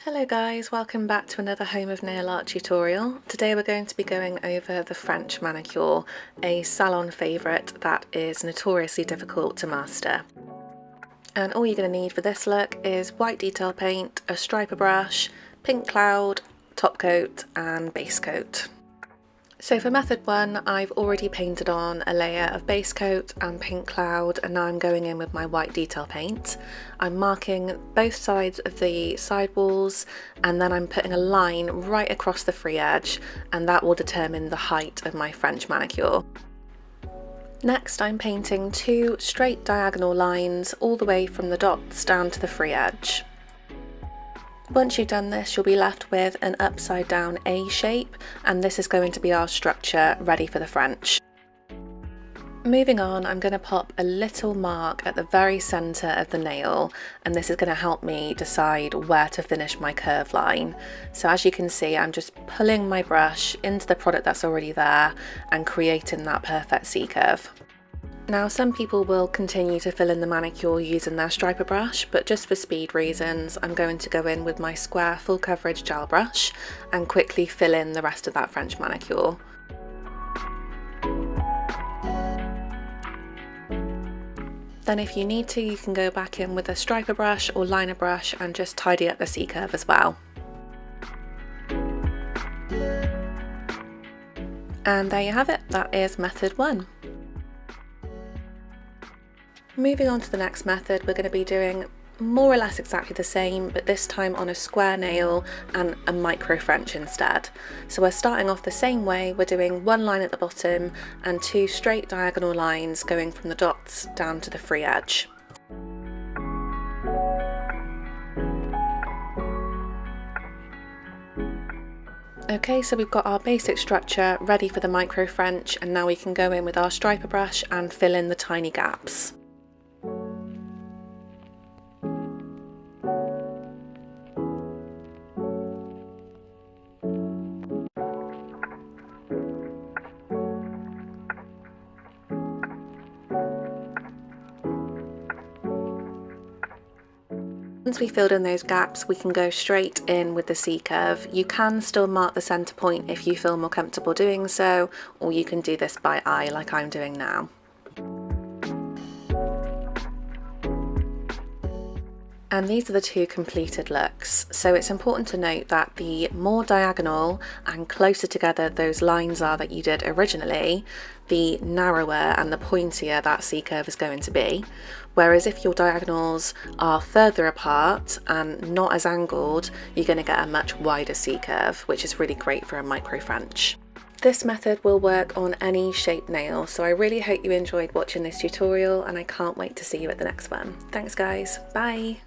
Hello guys, welcome back to another Home of Nail Art tutorial. Today we're going to be going over the French manicure, a salon favourite that is notoriously difficult to master. And all you're going to need for this look is white detail paint, a striper brush, pink cloud, top coat and base coat. So for method 1, I've already painted on a layer of base coat and pink cloud, and now I'm going in with my white detail paint. I'm marking both sides of the side walls, and then I'm putting a line right across the free edge, and that will determine the height of my French manicure. Next, I'm painting 2 straight diagonal lines all the way from the dots down to the free edge. Once you've done this, you'll be left with an upside down A shape, and this is going to be our structure ready for the French. Moving on, I'm going to pop a little mark at the very centre of the nail, and this is going to help me decide where to finish my curve line. So as you can see, I'm just pulling my brush into the product that's already there and creating that perfect C-curve. Now, some people will continue to fill in the manicure using their striper brush, but just for speed reasons, I'm going to go in with my square full coverage gel brush and quickly fill in the rest of that French manicure. Then if you need to, you can go back in with a striper brush or liner brush and just tidy up the C-curve as well. And there you have it, that is method 1. Moving on to the next method, we're going to be doing more or less exactly the same, but this time on a square nail and a micro French instead. So we're starting off the same way, we're doing 1 line at the bottom and 2 straight diagonal lines going from the dots down to the free edge. Okay, so we've got our basic structure ready for the micro French, and now we can go in with our striper brush and fill in the tiny gaps. Once we filled in those gaps, we can go straight in with the C-curve. You can still mark the centre point if you feel more comfortable doing so, or you can do this by eye like I'm doing now. And these are the 2 completed looks. So it's important to note that the more diagonal and closer together those lines are that you did originally, the narrower and the pointier that C-curve is going to be. Whereas if your diagonals are further apart and not as angled, you're going to get a much wider C-curve, which is really great for a micro French. This method will work on any shaped nail, so I really hope you enjoyed watching this tutorial, and I can't wait to see you at the next one. Thanks guys, bye!